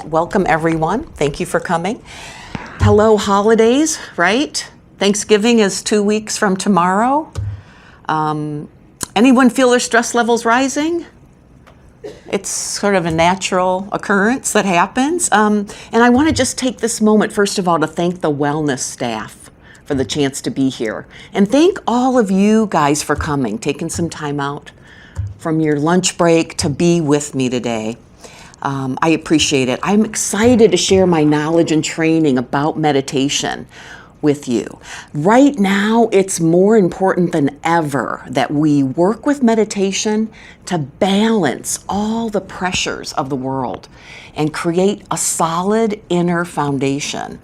welcome everyone. Thank you for coming. Hello holidays, right? Thanksgiving is 2 weeks from tomorrow. Anyone feel their stress levels rising? It's sort of a natural occurrence that happens. And I want to just take this moment, first of all, to thank the wellness staff for the chance to be here. And thank all of you guys for coming, taking some time out from your lunch break to be with me today. I appreciate it. I'm excited to share my knowledge and training about meditation with you. Right now, it's more important than ever that we work with meditation to balance all the pressures of the world and create a solid inner foundation.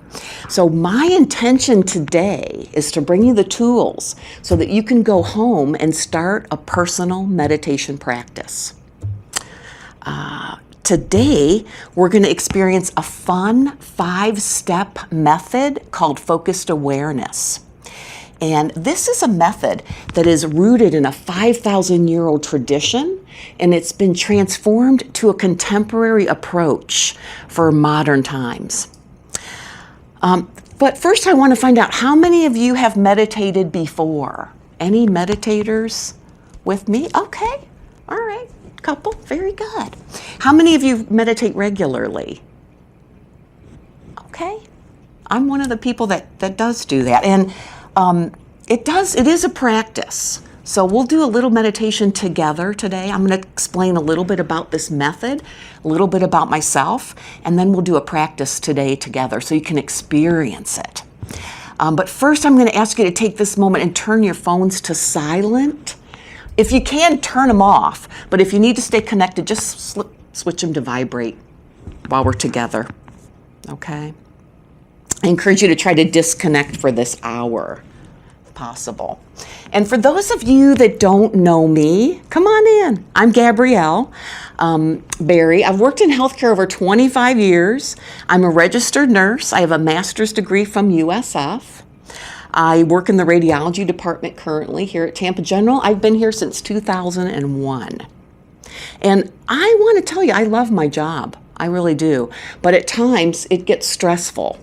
So my intention today is to bring you the tools so that you can go home and start a personal meditation practice. Today, we're going to experience a fun 5-step method called focused awareness. And this is a method that is rooted in a 5,000-year-old tradition, and it's been transformed to a contemporary approach for modern times. But first, I want to find out how many of you have meditated before? Any meditators with me? Okay, all right. Couple, very good. How many of you meditate regularly? Okay, I'm one of the people that does do that, and it is a practice. So we'll do a little meditation together today. I'm going to explain a little bit about this method, a little bit about myself, and then we'll do a practice today together so you can experience it. But first, I'm going to ask you to take this moment and turn your phones to silent. If you can, turn them off, but if you need to stay connected, just switch them to vibrate while we're together, okay? I encourage you to try to disconnect for this hour, if possible. And for those of you that don't know me, come on in. I'm Gabrielle Barry. I've worked in healthcare over 25 years. I'm a registered nurse. I have a master's degree from USF. I work in the radiology department currently here at Tampa General. I've been here since 2001. And I want to tell you, I love my job. I really do. But at times, it gets stressful.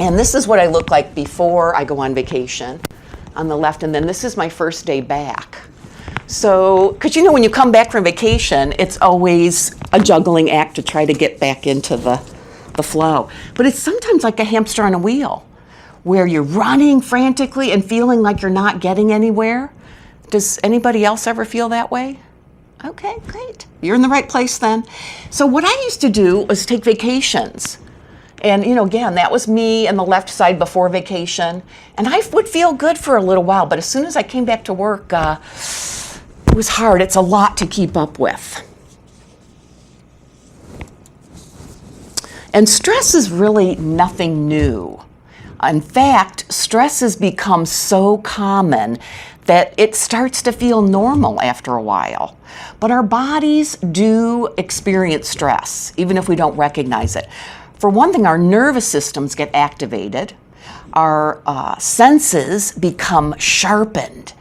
And this is what I look like before I go on vacation on the left. And then this is my first day back. So, because you know, when you come back from vacation, it's always a juggling act to try to get back into the flow. But it's sometimes like a hamster on a wheel, where you're running frantically and feeling like you're not getting anywhere. Does anybody else ever feel that way? Okay, great. You're in the right place then. So what I used to do was take vacations. And, you know, again, that was me on the left side before vacation. And I would feel good for a little while, but as soon as I came back to work, it was hard. It's a lot to keep up with. And stress is really nothing new. In fact, stress has become so common that it starts to feel normal after a while. But our bodies do experience stress, even if we don't recognize it. For one thing, our nervous systems get activated, our senses become sharpened,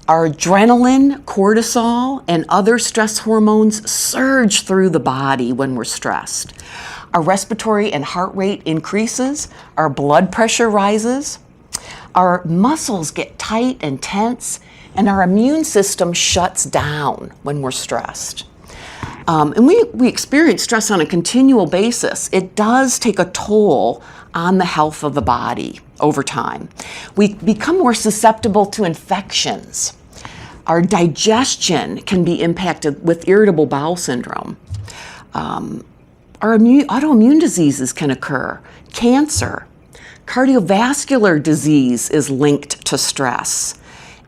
our adrenaline, cortisol, and other stress hormones surge through the body when we're stressed. Our respiratory and heart rate increases, our blood pressure rises, our muscles get tight and tense, and our immune system shuts down when we're stressed. And we experience stress on a continual basis. It does take a toll on the health of the body over time. We become more susceptible to infections. Our digestion can be impacted with irritable bowel syndrome. Our autoimmune diseases can occur. Cancer, cardiovascular disease is linked to stress.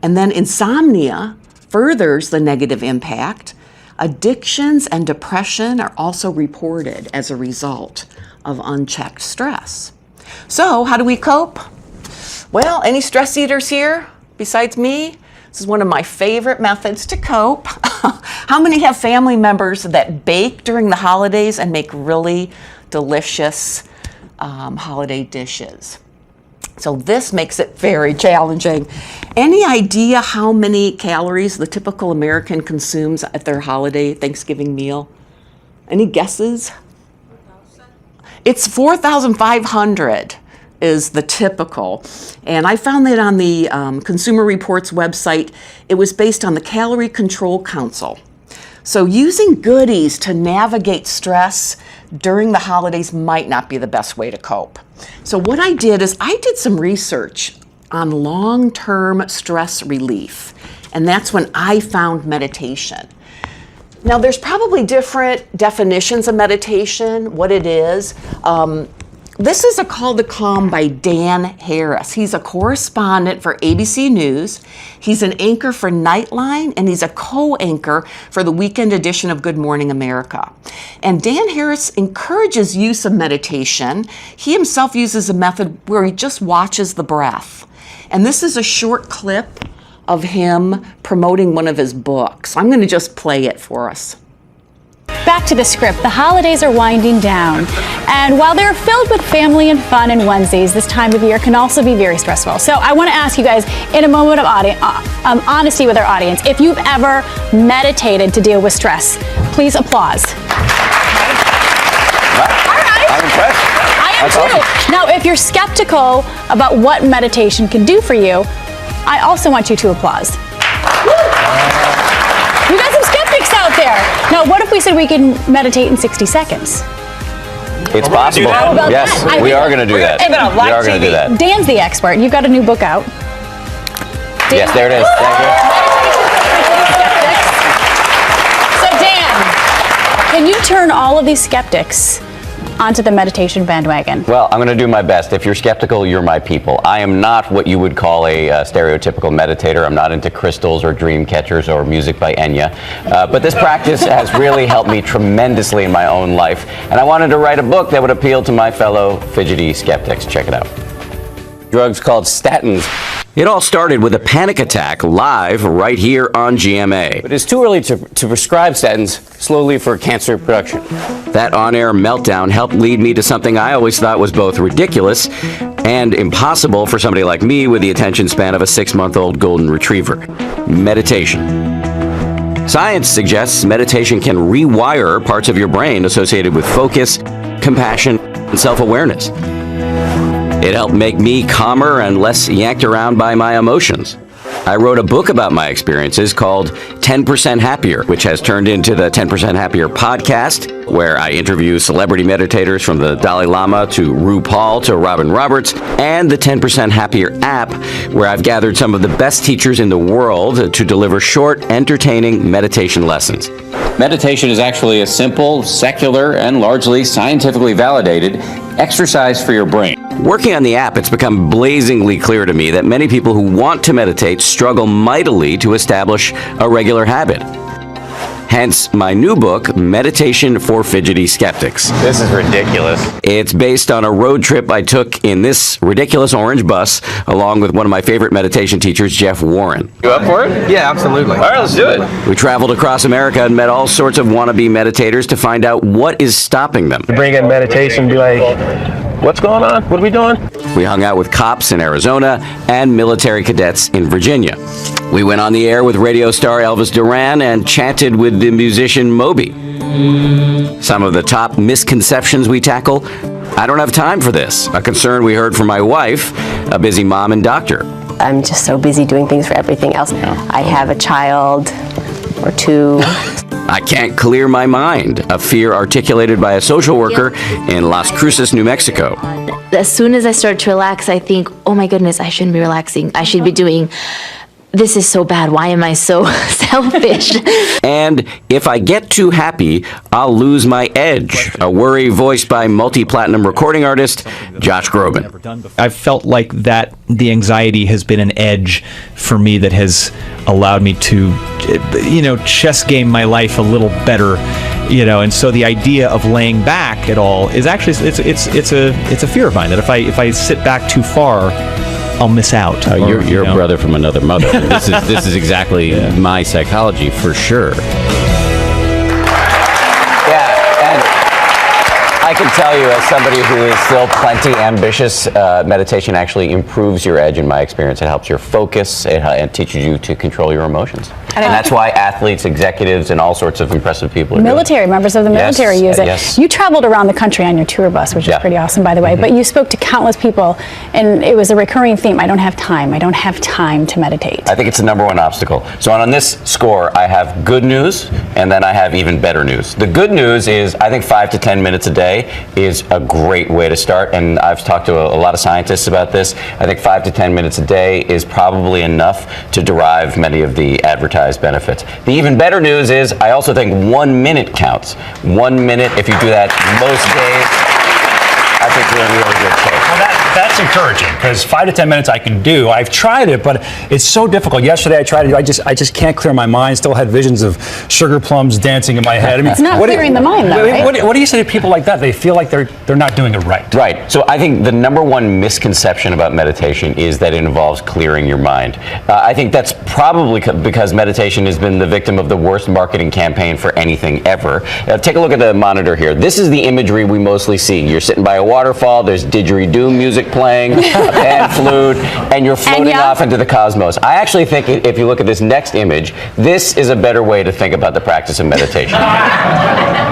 And then insomnia furthers the negative impact. Addictions and depression are also reported as a result of unchecked stress. So how do we cope? Well, any stress eaters here besides me? This is one of my favorite methods to cope. How many have family members that bake during the holidays and make really delicious holiday dishes? So this makes it very challenging. Any idea how many calories the typical American consumes at their holiday Thanksgiving meal? Any guesses? 1,000. It's 4,500 is the typical. And I found that on the Consumer Reports website. It was based on the Calorie Control Council. So using goodies to navigate stress during the holidays might not be the best way to cope. So what I did is I did some research on long-term stress relief, and that's when I found meditation. Now there's probably different definitions of meditation, what it is. This is a Call to Calm by Dan Harris. He's a correspondent for ABC News. He's an anchor for Nightline, and he's a co-anchor for the weekend edition of Good Morning America. And Dan Harris encourages use of meditation. He himself uses a method where he just watches the breath. And this is a short clip of him promoting one of his books. I'm going to just play it for us. Back to the script. The holidays are winding down, and while they're filled with family and fun and onesies, this time of year can also be very stressful. So I want to ask you guys, in a moment of honesty with our audience, if you've ever meditated to deal with stress, please applause. All right. I'm impressed. I am That's too. awesome. Now, if you're skeptical about what meditation can do for you, I also want you to applause. You got some skeptics out there. Now, what if we said we can meditate in 60 seconds? It's possible. Yes, we are going to do that. We are going to do that. Dan's the expert. You've got a new book out. Dan, Yes, there it is. Thank you. So, Dan, can you turn all of these skeptics onto the meditation bandwagon? Well, I'm going to do my best. If you're skeptical, you're my people. I am not what you would call a stereotypical meditator. I'm not into crystals or dream catchers or music by Enya. But this practice has really helped me tremendously in my own life. And I wanted to write a book that would appeal to my fellow fidgety skeptics. Check it out. Drugs called statins. It all started with a panic attack live right here on GMA. But it's too early to prescribe statins slowly for cancer production. That on-air meltdown helped lead me to something I always thought was both ridiculous and impossible for somebody like me with the attention span of a 6-month-old golden retriever: meditation. Science suggests meditation can rewire parts of your brain associated with focus, compassion, and self-awareness. It helped make me calmer and less yanked around by my emotions. I wrote a book about my experiences called 10% Happier, which has turned into the 10% Happier podcast, where I interview celebrity meditators from the Dalai Lama to RuPaul to Robin Roberts, and the 10% Happier app, where I've gathered some of the best teachers in the world to deliver short, entertaining meditation lessons. Meditation is actually a simple, secular, and largely scientifically validated exercise for your brain. Working on the app, it's become blazingly clear to me that many people who want to meditate struggle mightily to establish a regular habit. Hence, my new book, Meditation for Fidgety Skeptics. This is ridiculous. It's based on a road trip I took in this ridiculous orange bus, along with one of my favorite meditation teachers, Jeff Warren. You up for it? Yeah, absolutely. All right, let's do it. We traveled across America and met all sorts of wannabe meditators to find out what is stopping them. Bring in meditation, be like, what's going on? What are we doing? We hung out with cops in Arizona and military cadets in Virginia. We went on the air with radio star Elvis Duran and chatted with the musician Moby. Some of the top misconceptions we tackle: I don't have time for this, a concern we heard from my wife, a busy mom and doctor. I'm just so busy doing things for everything else. I have a child or two. I can't clear my mind, a fear articulated by a social worker in Las Cruces, New Mexico. As soon as I start to relax, I think, oh my goodness, I shouldn't be relaxing. I should be doing, this is so bad. Why am I so selfish? And if I get too happy, I'll lose my edge, a worry voiced by multi-platinum recording artist Josh Groban. I've felt like that the anxiety has been an edge for me that has allowed me to, chess game my life a little better, and so the idea of laying back at all is actually, it's a fear of mine that if I sit back too far, I'll miss out. You're a brother from another mother. This is exactly my psychology for sure. Yeah, and I can tell you, as somebody who is still plenty ambitious, meditation actually improves your edge in my experience. It helps your focus. It teaches you to control your emotions. And that's why athletes, executives, and all sorts of impressive people are military members of the military use it. Yes. You traveled around the country on your tour bus, which is pretty awesome, by the way. But you spoke to countless people, and it was a recurring theme. I don't have time. I don't have time to meditate. I think it's the number one obstacle. So on this score, I have good news, and then I have even better news. The good news is I think 5 to 10 minutes a day is a great way to start, and I've talked to a lot of scientists about this. I think 5 to 10 minutes a day is probably enough to derive many of the advertised benefits. The even better news is I also think 1 minute counts. 1 minute, if you do that most days, I think you're in really good shape. Well, that's encouraging, because 5 to 10 minutes I can do. I've tried it, but it's so difficult. Yesterday I tried it. I just can't clear my mind. Still had visions of sugar plums dancing in my head. I mean, It's not clearing the mind, though, right? What do you say to people like that? They feel like they're not doing it right. Right. So I think the number one misconception about meditation is that it involves clearing your mind. I think that's probably because meditation has been the victim of the worst marketing campaign for anything ever. Take a look at the monitor here. This is the imagery we mostly see. You're sitting by a waterfall, there's didgeridoo music playing, a pan flute, and you're floating off into the cosmos. I actually think if you look at this next image, this is a better way to think about the practice of meditation.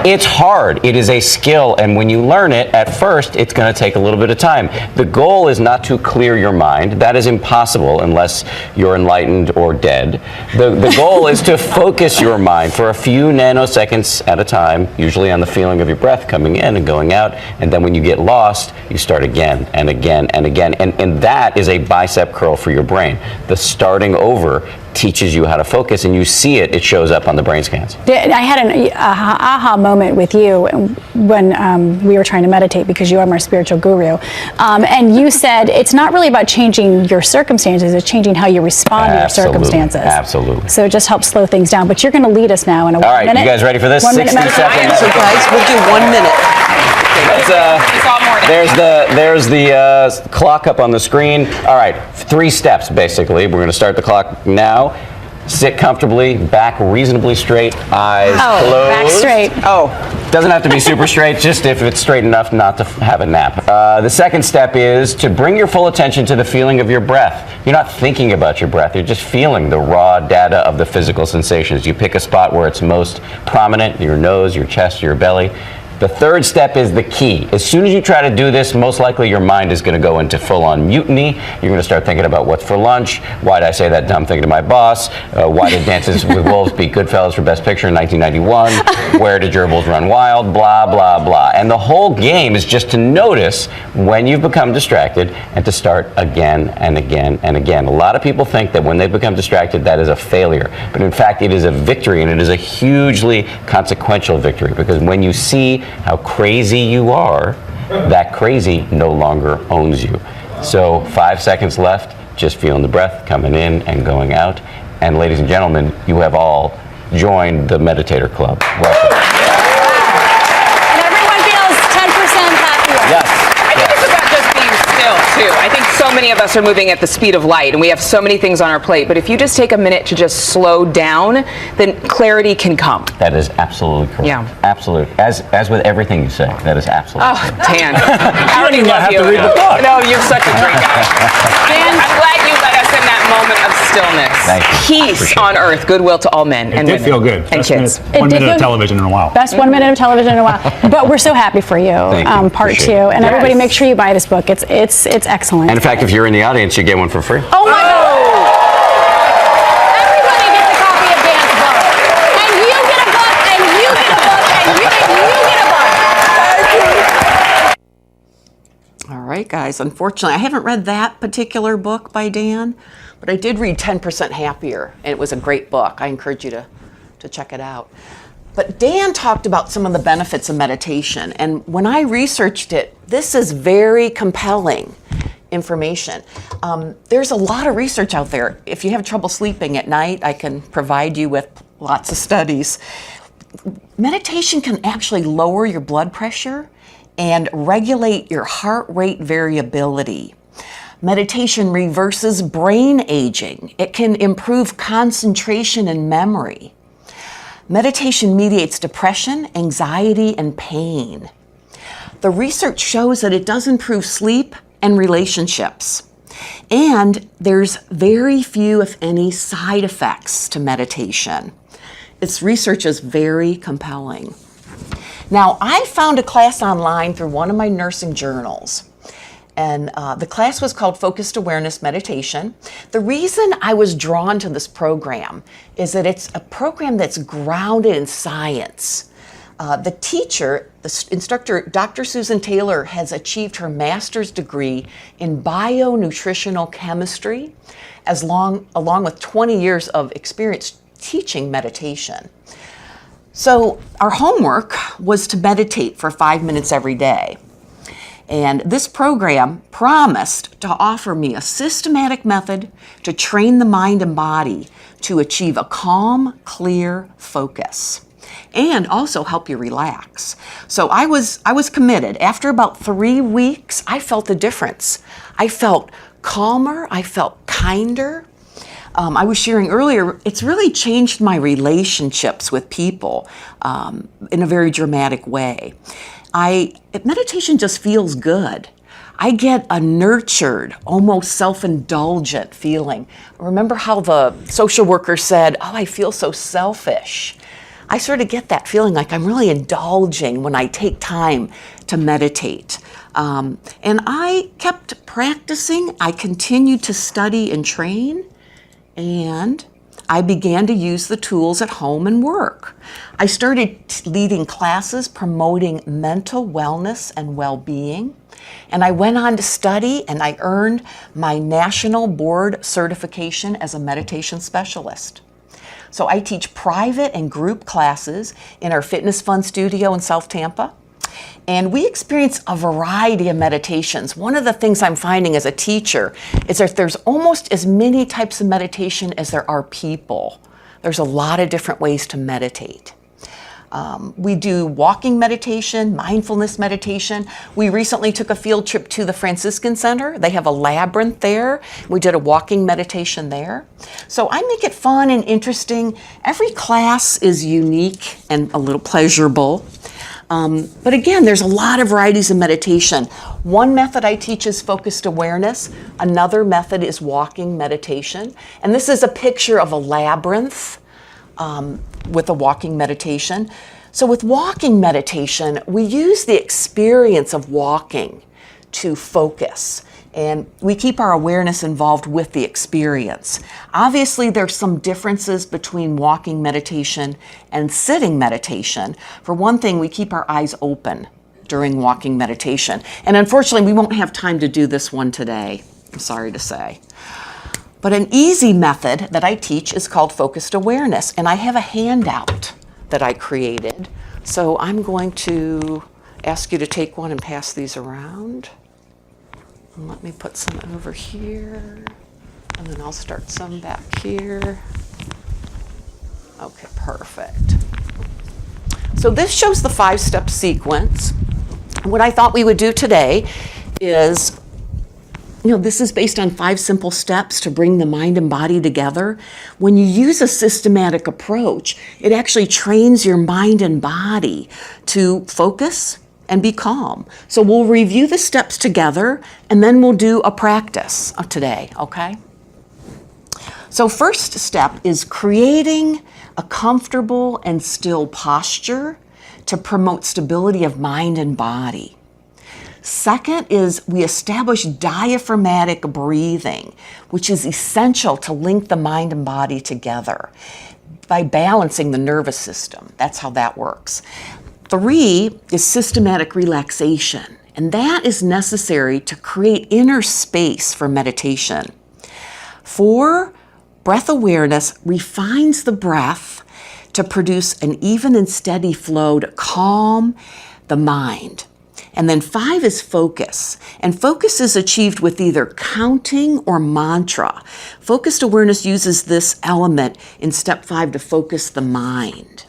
It's hard. It is a skill, and when you learn it, at first, it's going to take a little bit of time. The goal is not to clear your mind. That is impossible unless you're enlightened or dead. The goal is to focus your mind for a few nanoseconds at a time, usually on the feeling of your breath coming in and going out, and then when you get lost, you start again and again and again, and that is a bicep curl for your brain. The starting over teaches you how to focus, and you see it. It shows up on the brain scans. I had an aha moment with you when we were trying to meditate, because you are my spiritual guru, and you said it's not really about changing your circumstances, it's changing how you respond to your circumstances. Absolutely. So it just helps slow things down. But you're going to lead us now in a 1 minute. All right, you guys ready for this? 1 minute 60 meditation. seconds. So guys, we'll do 1 minute. There's the clock up on the screen. All right, 3 steps basically. We're going to start the clock now. Sit comfortably, back reasonably straight, eyes closed. Back straight. Doesn't have to be super straight, just if it's straight enough not to have a nap. The second step is to bring your full attention to the feeling of your breath. You're not thinking about your breath, you're just feeling the raw data of the physical sensations. You pick a spot where it's most prominent, your nose, your chest, your belly. The third step is the key. As soon as you try to do this, most likely your mind is going to go into full-on mutiny. You're going to start thinking about what's for lunch. Why did I say that dumb thing to my boss? Why did Dances with Wolves beat Goodfellas for Best Picture in 1991? Where did gerbils run wild? Blah, blah, blah. And the whole game is just to notice when you've become distracted and to start again and again and again. A lot of people think that when they become distracted, that is a failure. But in fact, it is a victory, and it is a hugely consequential victory, because when you see how crazy you are, that crazy no longer owns you. So 5 seconds left, just feeling the breath coming in and going out. And ladies and gentlemen, you have all joined the Meditator Club. Welcome. And everyone feels 10% happier. Yes. I think it's about just being still, too. I think so many of us are moving at the speed of light, and we have so many things on our plate. But if you just take a minute to just slow down, then clarity can come. That is absolutely correct. Yeah. Absolutely. As with everything you say, that is absolutely correct. Dan, I already even love have you. to read the book. No, you're such a great guy. Dan, I'm glad you let us in that moment of stillness. Thank you. Peace on earth, goodwill to all men and It did women. feel good. And kids. 1 did minute feel- of television in a while. Best 1 minute of television in a while. But we're so happy for you. Thank you. Part Appreciate 2. it. And everybody Yes. make sure you buy this book. It's excellent. And in fact, if you're in the audience, you get one for free. Oh my God! Everybody gets a copy of Dan's book. And you get a book, and you get a book, and you get a book. All right, guys. Unfortunately, I haven't read that particular book by Dan, but I did read 10% Happier, and it was a great book. I encourage you to check it out. But Dan talked about some of the benefits of meditation, and when I researched it, this is very compelling information. There's a lot of research out there. If you have trouble sleeping at night, I can provide you with lots of studies. Meditation can actually lower your blood pressure and regulate your heart rate variability. Meditation reverses brain aging. It can improve concentration and memory. Meditation mediates depression, anxiety, and pain. The research shows that it does improve sleep and relationships. And there's very few, if any, side effects to meditation. Its research is very compelling. Now, I found a class online through one of my nursing journals. And the class was called Focused Awareness Meditation. The reason I was drawn to this program is that it's a program that's grounded in science. The teacher, the instructor, Dr. Susan Taylor, has achieved her master's degree in bio-nutritional chemistry, along with 20 years of experience teaching meditation. So our homework was to meditate for 5 minutes every day. And this program promised to offer me a systematic method to train the mind and body to achieve a calm, clear focus, and also help you relax. So I was committed. After about 3 weeks, I felt a difference. I felt calmer, I felt kinder. I was sharing earlier, it's really changed my relationships with people in a very dramatic way. Meditation just feels good. I get a nurtured, almost self-indulgent feeling. Remember how the social worker said, "Oh, I feel so selfish." I sort of get that feeling like I'm really indulging when I take time to meditate. And I kept practicing. I continued to study and train. And I began to use the tools at home and work. I started leading classes promoting mental wellness and well-being. And I went on to study, and I earned my national board certification as a meditation specialist. So I teach private and group classes in our Fitness Fun studio in South Tampa. And we experience a variety of meditations. One of the things I'm finding as a teacher is that there's almost as many types of meditation as there are people. There's a lot of different ways to meditate. We do walking meditation, mindfulness meditation. We recently took a field trip to the Franciscan Center. They have a labyrinth there. We did a walking meditation there. So I make it fun and interesting. Every class is unique and a little pleasurable. But again, there's a lot of varieties of meditation. One method I teach is focused awareness. Another method is walking meditation. And this is a picture of a labyrinth with a walking meditation. So with walking meditation, we use the experience of walking to focus. And we keep our awareness involved with the experience. Obviously, there's some differences between walking meditation and sitting meditation. For one thing, we keep our eyes open during walking meditation. And unfortunately, we won't have time to do this one today, I'm sorry to say. But an easy method that I teach is called focused awareness. And I have a handout that I created. So I'm going to ask you to take one and pass these around. And let me put some over here, and then I'll start some back here. Okay, perfect. So this shows the 5-step sequence. What I thought we would do today is, this is based on 5 simple steps to bring the mind and body together. When you use a systematic approach, it actually trains your mind and body to focus and be calm. So we'll review the steps together, and then we'll do a practice of today, okay? So first step is creating a comfortable and still posture to promote stability of mind and body. Second is we establish diaphragmatic breathing, which is essential to link the mind and body together by balancing the nervous system. That's how that works. 3 is systematic relaxation, and that is necessary to create inner space for meditation. 4, breath awareness refines the breath to produce an even and steady flow to calm the mind. And then 5 is focus, and focus is achieved with either counting or mantra. Focused awareness uses this element in step 5 to focus the mind.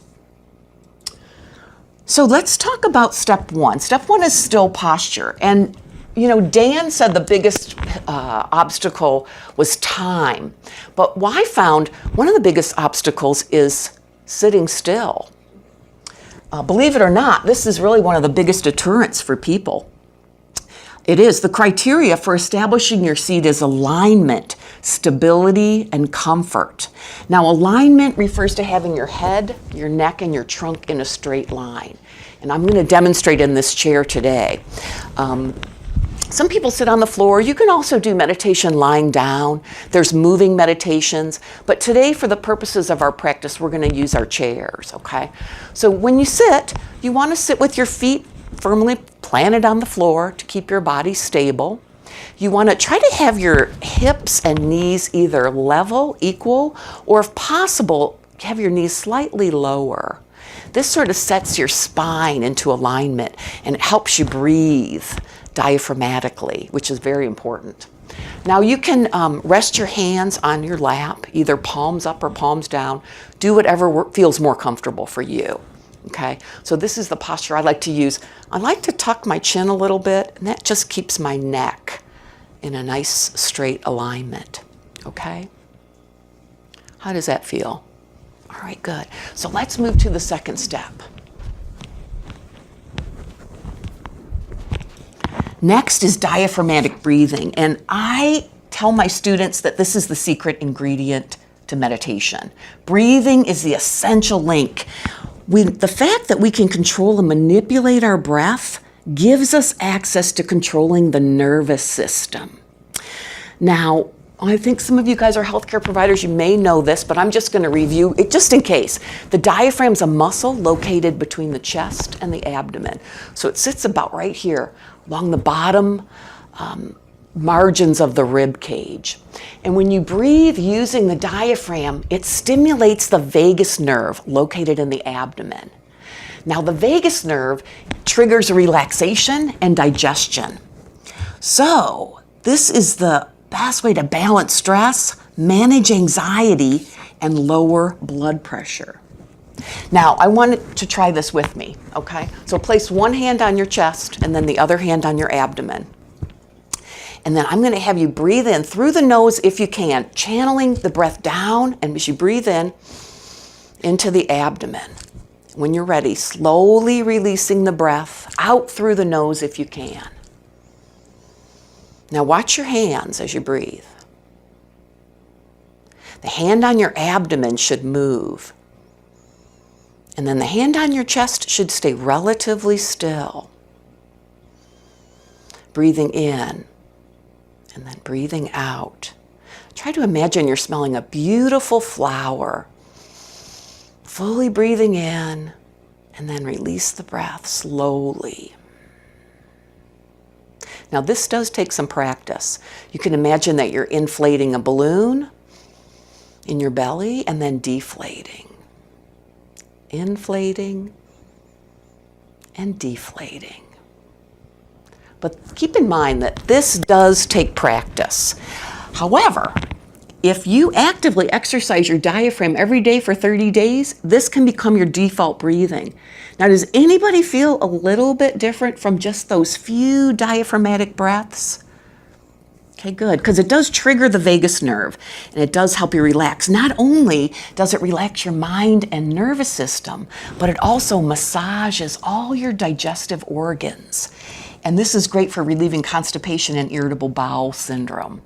So let's talk about step 1. Step 1 is still posture. And, Dan said the biggest obstacle was time. But I found one of the biggest obstacles is sitting still. believe it or not, this is really one of the biggest deterrents for people. It is. The criteria for establishing your seat is alignment, stability, and comfort. Now, alignment refers to having your head, your neck, and your trunk in a straight line. And I'm going to demonstrate in this chair today. Some people sit on the floor. You can also do meditation lying down. There's moving meditations. But today, for the purposes of our practice, we're going to use our chairs, okay? So when you sit, you want to sit with your feet firmly planted on the floor to keep your body stable. You want to try to have your hips and knees either level, equal, or if possible, have your knees slightly lower. This sort of sets your spine into alignment and it helps you breathe diaphragmatically, which is very important. Now you can rest your hands on your lap, either palms up or palms down. Do whatever feels more comfortable for you. Okay, so this is the posture I like to use. I like to tuck my chin a little bit, and that just keeps my neck in a nice straight alignment. Okay? How does that feel? All right, good. So let's move to the second step. Next is diaphragmatic breathing, and I tell my students that this is the secret ingredient to meditation. Breathing is the essential link. The fact that we can control and manipulate our breath gives us access to controlling the nervous system. Now, I think some of you guys are healthcare providers. You may know this, but I'm just going to review it just in case. The diaphragm's a muscle located between the chest and the abdomen. So it sits about right here along the bottom margins of the rib cage. And when you breathe using the diaphragm, it stimulates the vagus nerve located in the abdomen. Now, the vagus nerve triggers relaxation and digestion. So, this is the best way to balance stress, manage anxiety, and lower blood pressure. Now, I want to try this with me, okay? So place one hand on your chest and then the other hand on your abdomen. And then I'm going to have you breathe in through the nose if you can, channeling the breath down, and as you breathe in, into the abdomen. When you're ready, slowly releasing the breath out through the nose if you can. Now watch your hands as you breathe. The hand on your abdomen should move. And then the hand on your chest should stay relatively still. Breathing in. And then breathing out. Try to imagine you're smelling a beautiful flower. Fully breathing in, and then release the breath slowly. Now this does take some practice. You can imagine that you're inflating a balloon in your belly and then deflating. Inflating and deflating. But keep in mind that this does take practice. However, if you actively exercise your diaphragm every day for 30 days, this can become your default breathing. Now, does anybody feel a little bit different from just those few diaphragmatic breaths? Okay, good, because it does trigger the vagus nerve, and it does help you relax. Not only does it relax your mind and nervous system, but it also massages all your digestive organs. And this is great for relieving constipation and irritable bowel syndrome.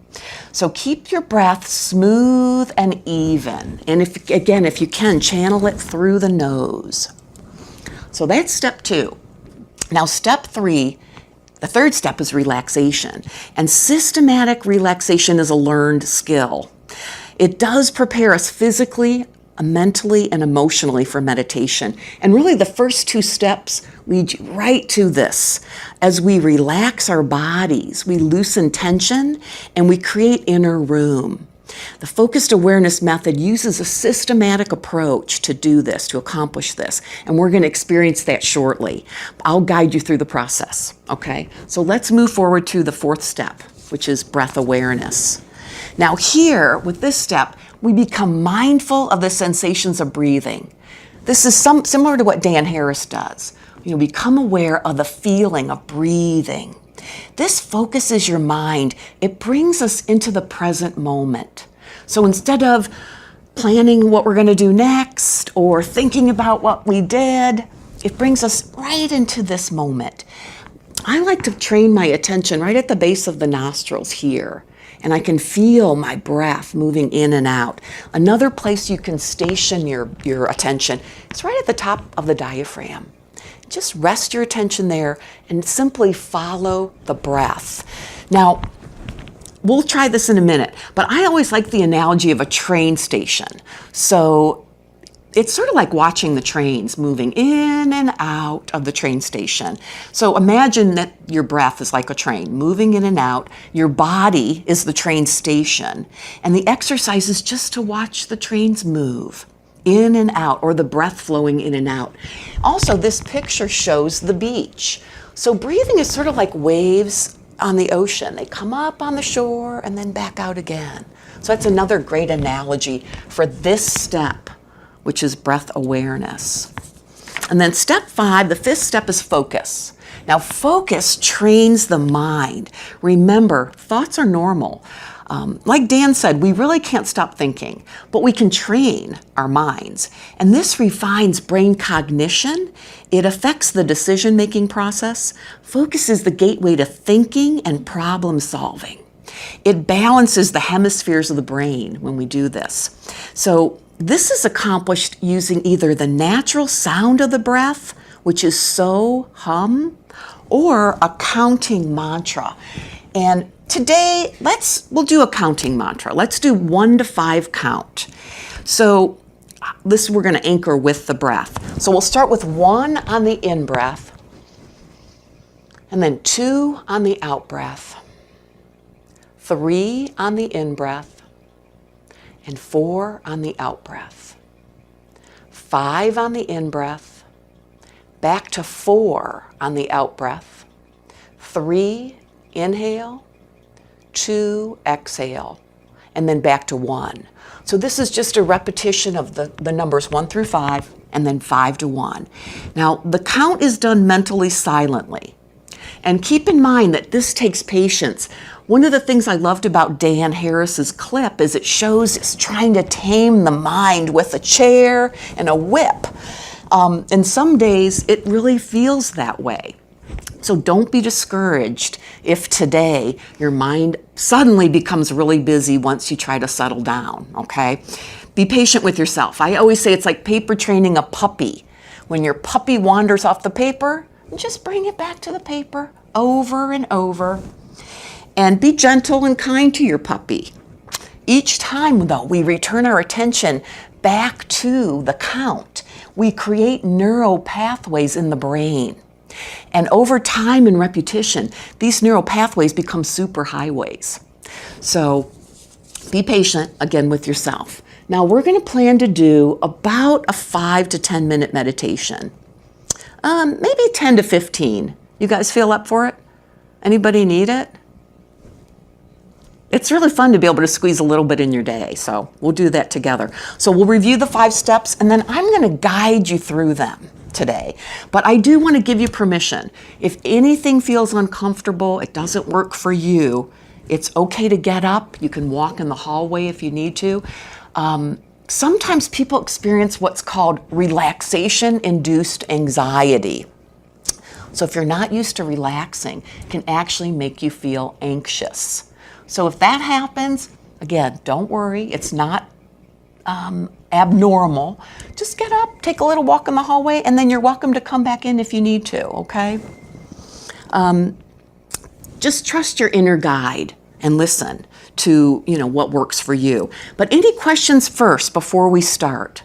So keep your breath smooth and even. And if you can, channel it through the nose. So that's step 2. Now step 3, the third step is relaxation. And systematic relaxation is a learned skill. It does prepare us physically, mentally, and emotionally for meditation. And really the first 2 steps lead you right to this. As we relax our bodies, we loosen tension and we create inner room. The focused awareness method uses a systematic approach to do this, to accomplish this. And we're going to experience that shortly. I'll guide you through the process, okay? So let's move forward to the 4th step, which is breath awareness. Now here, with this step, we become mindful of the sensations of breathing. This is similar to what Dan Harris does. Become aware of the feeling of breathing. This focuses your mind. It brings us into the present moment. So instead of planning what we're going to do next or thinking about what we did, it brings us right into this moment. I like to train my attention right at the base of the nostrils here, and I can feel my breath moving in and out. Another place you can station your attention is right at the top of the diaphragm. Just rest your attention there and simply follow the breath. Now, we'll try this in a minute, but I always like the analogy of a train station. So it's sort of like watching the trains moving in and out of the train station. So imagine that your breath is like a train moving in and out. Your body is the train station. And the exercise is just to watch the trains move in and out, or the breath flowing in and out. Also, this picture shows the beach. So breathing is sort of like waves on the ocean. They come up on the shore and then back out again. So that's another great analogy for this step, which is breath awareness. And then step 5, the 5th step is focus. Now focus trains the mind. Remember, thoughts are normal. Like Dan said, we really can't stop thinking, but we can train our minds. And this refines brain cognition. It affects the decision-making process. Focus is the gateway to thinking and problem solving. It balances the hemispheres of the brain when we do this. So this is accomplished using either the natural sound of the breath, which is so, hum, or a counting mantra. And today, we'll do a counting mantra. Let's do 1 to 5 count. So this we're going to anchor with the breath. So we'll start with 1 on the in breath, and then 2 on the out breath, 3 on the in breath, and 4 on the out breath, 5 on the in breath, back to 4 on the out breath, 3 inhale, 2 exhale, and then back to 1. So this is just a repetition of the numbers 1 through 5, and then 5 to 1. Now the count is done mentally silently. And keep in mind that this takes patience. One of the things I loved about Dan Harris's clip is it shows it's trying to tame the mind with a chair and a whip. And some days it really feels that way. So don't be discouraged if today your mind suddenly becomes really busy once you try to settle down, okay? Be patient with yourself. I always say it's like paper training a puppy. When your puppy wanders off the paper, just bring it back to the paper over and over. And be gentle and kind to your puppy. Each time, though, we return our attention back to the count, we create neural pathways in the brain. And over time and repetition, these neural pathways become superhighways. So be patient, again, with yourself. Now, we're going to plan to do about a 5 to 10 minute meditation. Maybe 10 to 15. You guys feel up for it? Anybody need it? It's really fun to be able to squeeze a little bit in your day, so we'll do that together. So we'll review the 5 steps, and then I'm going to guide you through them today. But I do want to give you permission. If anything feels uncomfortable, it doesn't work for you, it's okay to get up. You can walk in the hallway if you need to. Sometimes people experience what's called relaxation-induced anxiety. So if you're not used to relaxing, it can actually make you feel anxious. So if that happens, again, don't worry, it's not abnormal. Just get up, take a little walk in the hallway, and then you're welcome to come back in if you need to, okay? Just trust your inner guide and listen to, what works for you. But any questions first before we start?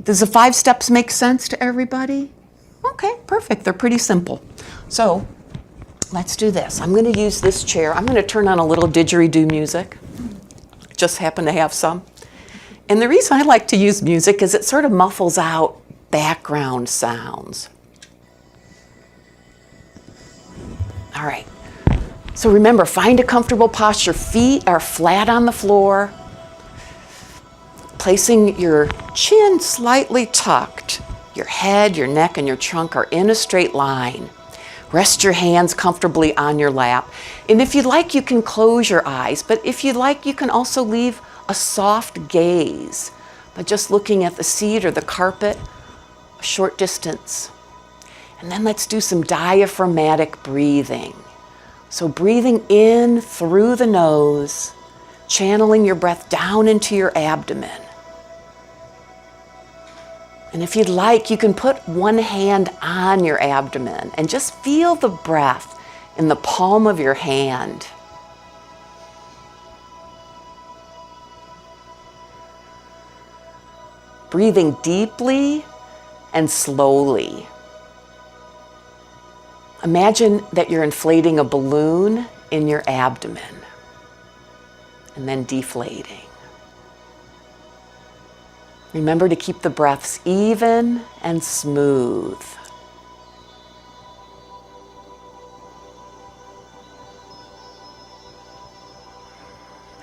Does the 5 steps make sense to everybody? Okay, perfect. They're pretty simple. So let's do this. I'm going to use this chair. I'm going to turn on a little didgeridoo music. Just happen to have some. And the reason I like to use music is it sort of muffles out background sounds. All right. So remember, find a comfortable posture. Feet are flat on the floor. Placing your chin slightly tucked. Your head, your neck, and your trunk are in a straight line. Rest your hands comfortably on your lap. And if you'd like, you can close your eyes. But if you'd like, you can also leave a soft gaze by just looking at the seat or the carpet a short distance. And then let's do some diaphragmatic breathing. So breathing in through the nose, channeling your breath down into your abdomen. And if you'd like, you can put one hand on your abdomen and just feel the breath in the palm of your hand. Breathing deeply and slowly. Imagine that you're inflating a balloon in your abdomen and then deflating. Remember to keep the breaths even and smooth.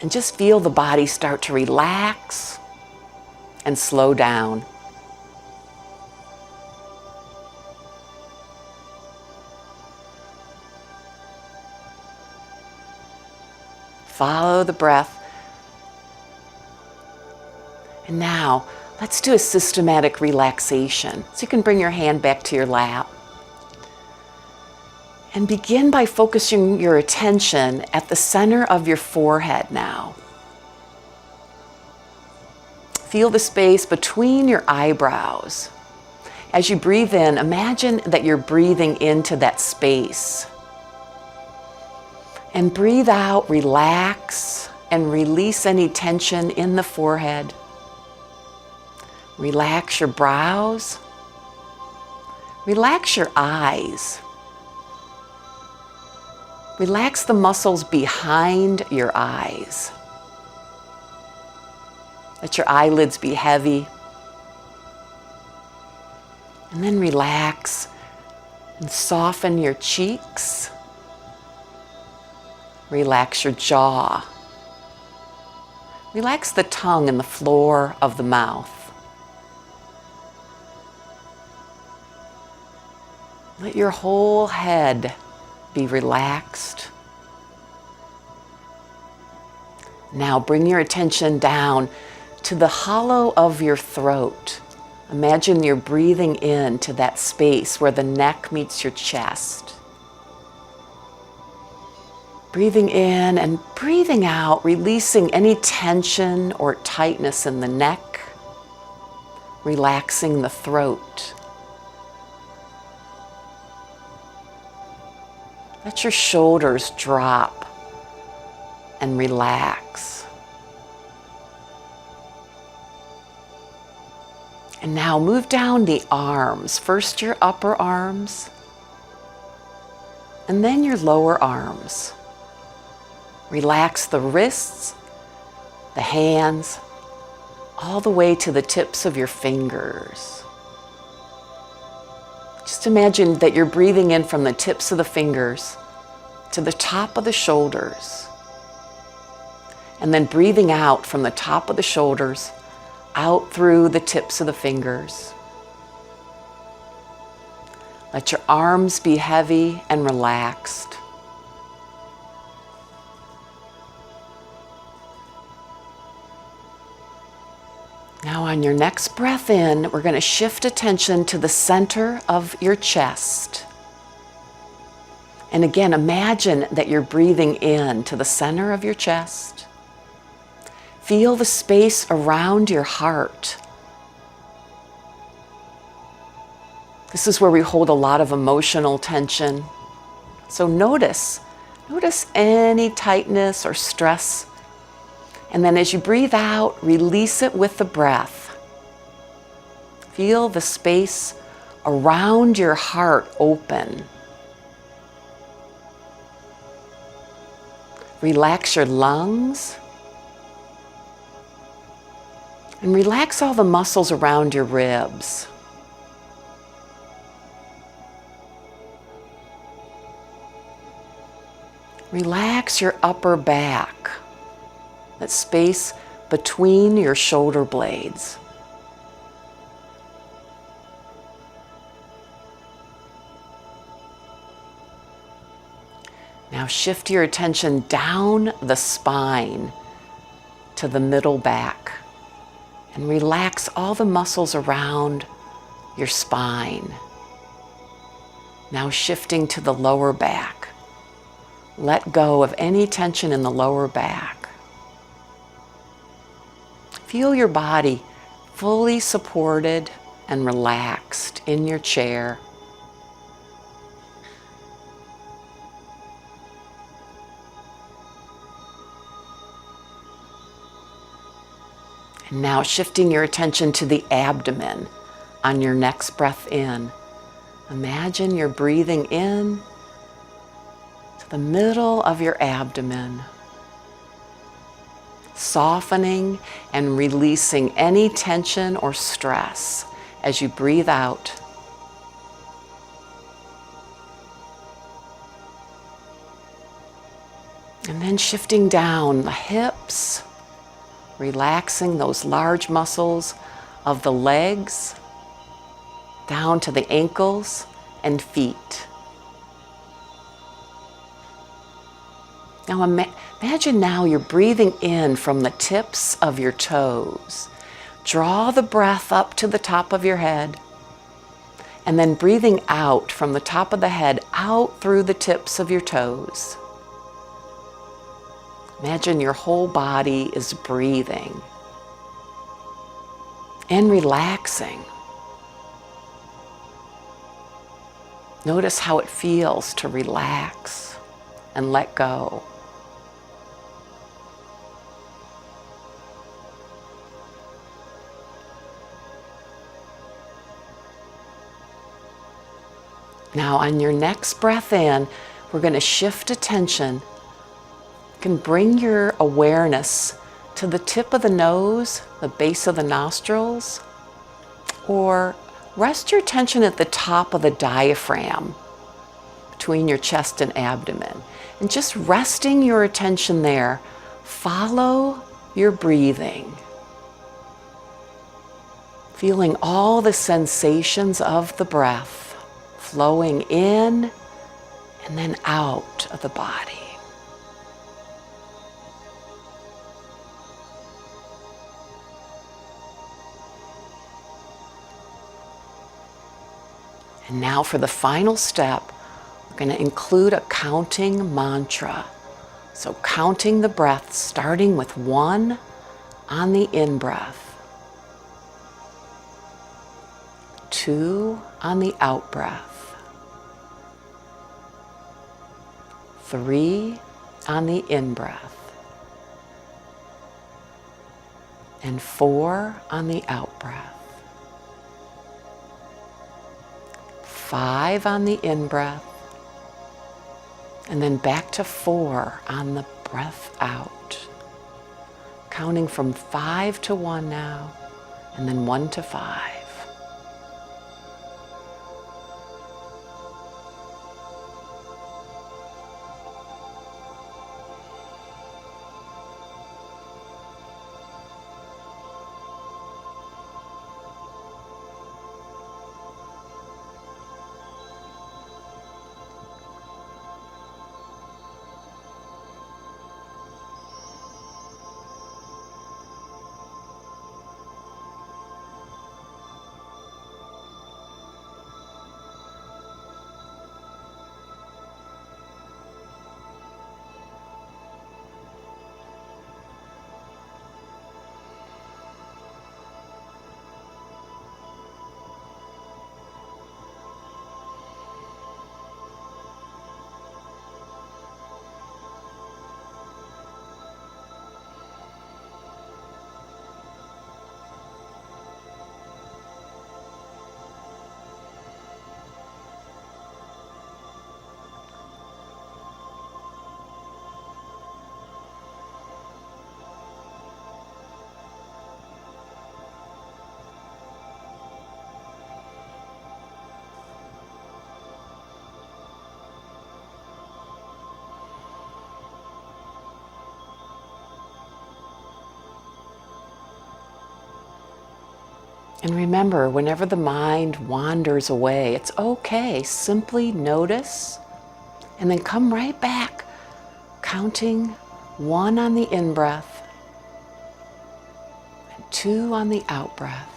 And just feel the body start to relax and slow down. Follow the breath. And now, let's do a systematic relaxation. So you can bring your hand back to your lap. And begin by focusing your attention at the center of your forehead now. Feel the space between your eyebrows. As you breathe in, imagine that you're breathing into that space. And breathe out, relax, and release any tension in the forehead. Relax your brows. Relax your eyes. Relax the muscles behind your eyes. Let your eyelids be heavy. And then relax and soften your cheeks. Relax your jaw. Relax the tongue and the floor of the mouth. Let your whole head be relaxed. Now bring your attention down to the hollow of your throat. Imagine you're breathing in to that space where the neck meets your chest. Breathing in and breathing out, releasing any tension or tightness in the neck, relaxing the throat. Let your shoulders drop and relax. And now move down the arms. First your upper arms, and then your lower arms. Relax the wrists, the hands, all the way to the tips of your fingers. Just imagine that you're breathing in from the tips of the fingers to the top of the shoulders. And then breathing out from the top of the shoulders, out through the tips of the fingers. Let your arms be heavy and relaxed. Now on your next breath in, we're going to shift attention to the center of your chest. And again, imagine that you're breathing in to the center of your chest. Feel the space around your heart. This is where we hold a lot of emotional tension. So notice any tightness or stress. And then as you breathe out, release it with the breath. Feel the space around your heart open. Relax your lungs. And relax all the muscles around your ribs. Relax your upper back. That space between your shoulder blades. Now shift your attention down the spine to the middle back and relax all the muscles around your spine. Now shifting to the lower back. Let go of any tension in the lower back. Feel your body fully supported and relaxed in your chair. And now shifting your attention to the abdomen on your next breath in. Imagine you're breathing in to the middle of your abdomen, softening and releasing any tension or stress as you breathe out. And then shifting down the hips, relaxing those large muscles of the legs, down to the ankles and feet. Now imagine now you're breathing in from the tips of your toes. Draw the breath up to the top of your head, and then breathing out from the top of the head out through the tips of your toes. Imagine your whole body is breathing and relaxing. Notice how it feels to relax and let go. Now on your next breath in, we're going to shift attention. You can bring your awareness to the tip of the nose, the base of the nostrils, or rest your attention at the top of the diaphragm between your chest and abdomen. And just resting your attention there, follow your breathing. Feeling all the sensations of the breath flowing in and then out of the body. And now for the final step, we're going to include a counting mantra. So counting the breaths, starting with 1 on the in-breath, 2 on the out-breath, 3 on the in-breath, and 4 on the out-breath. 5 on the in-breath, and then back to 4 on the breath out. Counting from 5 to 1 now, and then 1 to 5. And remember, whenever the mind wanders away, it's okay. Simply notice and then come right back, counting 1 on the in-breath and 2 on the out-breath.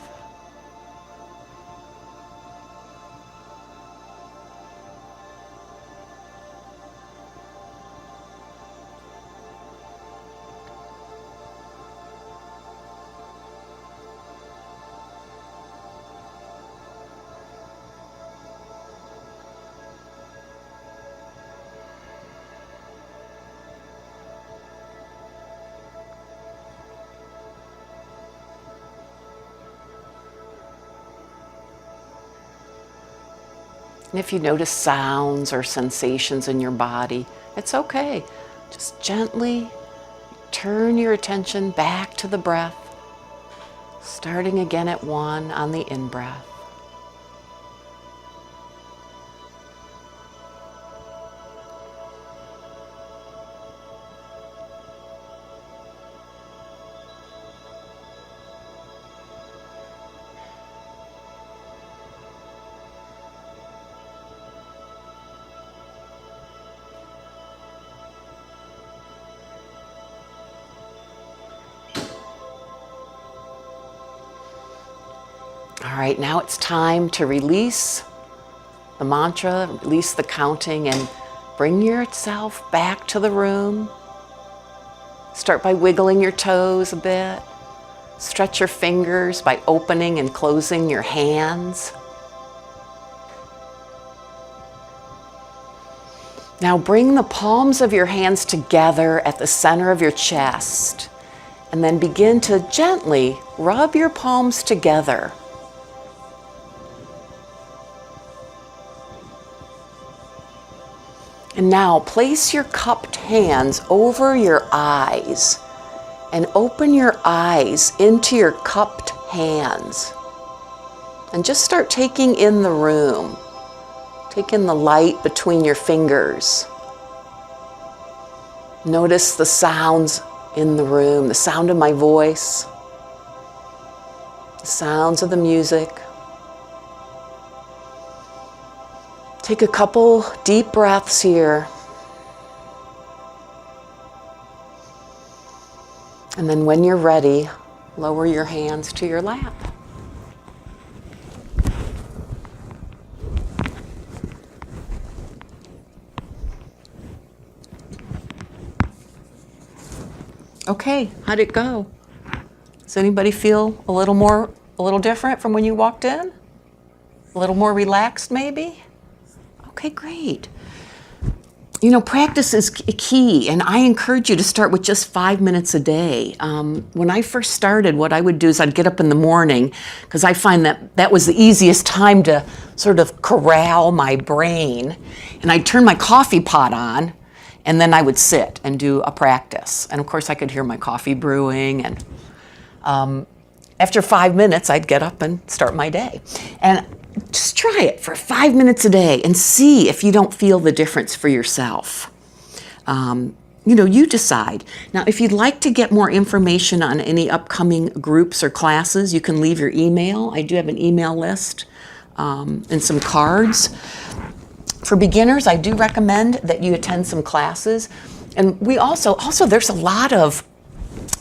And if you notice sounds or sensations in your body, it's okay. Just gently turn your attention back to the breath, starting again at 1 on the in-breath. All right, now it's time to release the mantra, release the counting, and bring yourself back to the room. Start by wiggling your toes a bit. Stretch your fingers by opening and closing your hands. Now bring the palms of your hands together at the center of your chest, and then begin to gently rub your palms together. And now place your cupped hands over your eyes and open your eyes into your cupped hands. And just start taking in the room. Take in the light between your fingers. Notice the sounds in the room, the sound of my voice, the sounds of the music. Take a couple deep breaths here. And then when you're ready, lower your hands to your lap. Okay, how'd it go? Does anybody feel a little different from when you walked in? A little more relaxed maybe? Okay, great. You know, practice is key, and I encourage you to start with just 5 minutes a day. When I first started, what I would do is I'd get up in the morning, because I find that was the easiest time to sort of corral my brain, and I'd turn my coffee pot on, and then I would sit and do a practice. And of course, I could hear my coffee brewing, and after 5 minutes, I'd get up and start my day. And just try it for 5 minutes a day and see if you don't feel the difference for yourself. You decide. Now, if you'd like to get more information on any upcoming groups or classes, you can leave your email. I do have an email list and some cards. For beginners, I do recommend that you attend some classes. And we also there's a lot of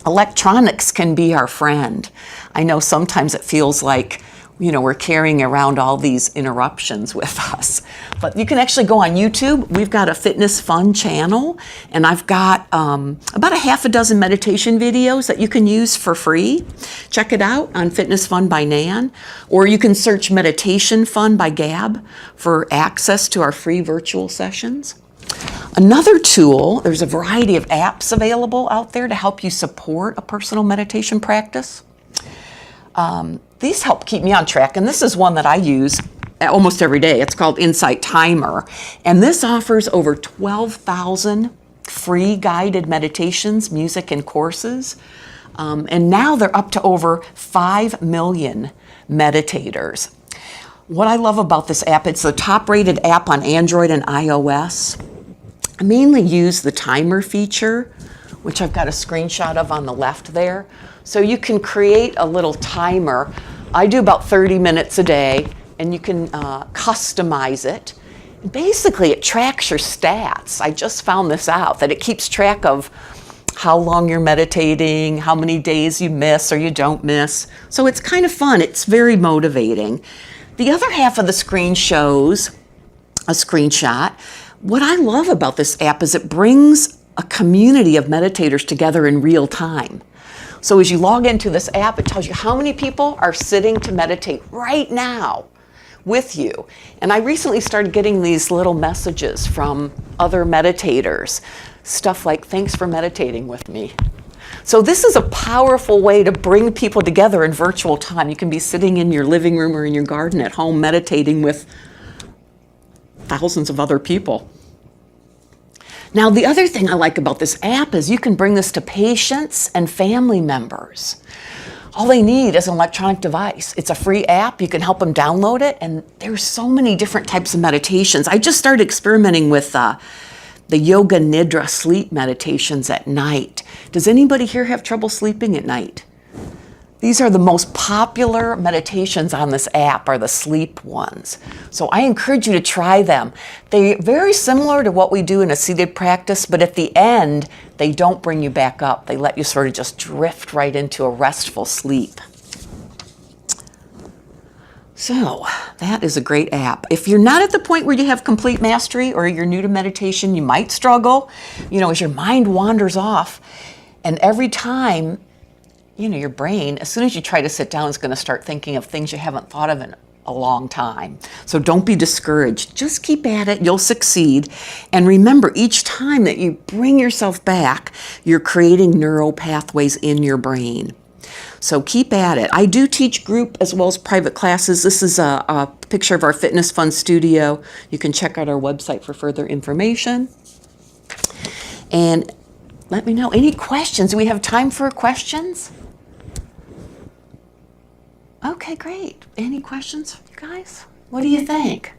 electronics can be our friend. I know sometimes it feels like we're carrying around all these interruptions with us. But you can actually go on YouTube. We've got a Fitness Fun channel, and I've got about a half a dozen meditation videos that you can use for free. Check it out on Fitness Fun by Nan, or you can search Meditation Fun by Gab for access to our free virtual sessions. Another tool, there's a variety of apps available out there to help you support a personal meditation practice. These help keep me on track, and this is one that I use almost every day. It's called Insight Timer, and this offers over 12,000 free guided meditations, music, and courses. And now they're up to over 5 million meditators. What I love about this app, it's the top-rated app on Android and iOS. I mainly use the timer feature, which I've got a screenshot of on the left there. So you can create a little timer. I do about 30 minutes a day, and you can customize it. Basically, it tracks your stats. I just found this out, that it keeps track of how long you're meditating, how many days you miss or you don't miss. So it's kind of fun. It's very motivating. The other half of the screen shows a screenshot. What I love about this app is it brings a community of meditators together in real time. So as you log into this app, it tells you how many people are sitting to meditate right now with you. And I recently started getting these little messages from other meditators, stuff like, "Thanks for meditating with me." So this is a powerful way to bring people together in virtual time. You can be sitting in your living room or in your garden at home meditating with thousands of other people. Now, the other thing I like about this app is you can bring this to patients and family members. All they need is an electronic device. It's a free app. You can help them download it, and there's so many different types of meditations. I just started experimenting with the yoga nidra sleep meditations at night. Does anybody here have trouble sleeping at night? These are the most popular meditations on this app, are the sleep ones. So I encourage you to try them. They're very similar to what we do in a seated practice, but at the end, they don't bring you back up. They let you sort of just drift right into a restful sleep. So that is a great app. If you're not at the point where you have complete mastery or you're new to meditation, you might struggle, as your mind wanders off. And every time, your brain, as soon as you try to sit down, is going to start thinking of things you haven't thought of in a long time. So don't be discouraged. Just keep at it. You'll succeed. And remember, each time that you bring yourself back, you're creating neural pathways in your brain. So keep at it. I do teach group as well as private classes. This is a picture of our Fitness Fun studio. You can check out our website for further information. And let me know any questions. Do we have time for questions? Okay, great. Any questions, you guys? What do you think?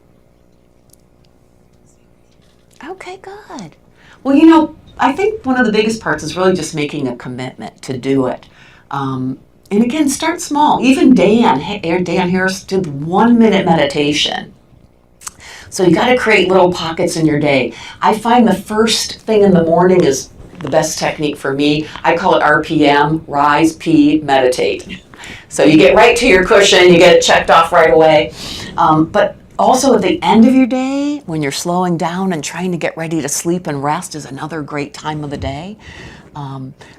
Okay, good. Well, I think one of the biggest parts is really just making a commitment to do it. And again, start small. Even Dan Harris did 1 minute meditation. So you got to create little pockets in your day. I find the first thing in the morning is the best technique for me. I call it RPM, rise, pee, meditate. So you get right to your cushion, you get it checked off right away. But also at the end of your day, when you're slowing down and trying to get ready to sleep and rest, is another great time of the day.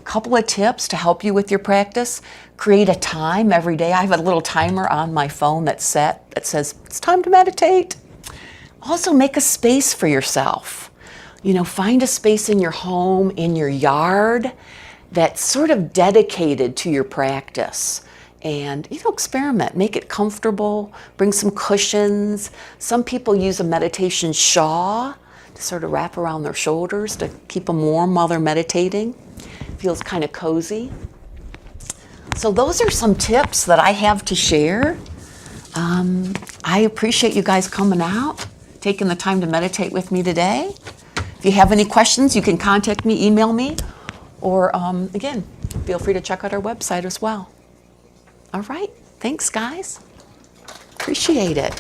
Couple of tips to help you with your practice. Create a time every day. I have a little timer on my phone that's set that says it's time to meditate. Also make a space for yourself. Find a space in your home, in your yard, that's sort of dedicated to your practice. And, experiment, make it comfortable, bring some cushions. Some people use a meditation shawl to sort of wrap around their shoulders to keep them warm while they're meditating. Feels kind of cozy. So those are some tips that I have to share. I appreciate you guys coming out, taking the time to meditate with me today. If you have any questions, you can contact me, email me, or again, feel free to check out our website as well. All right, thanks guys. Appreciate it.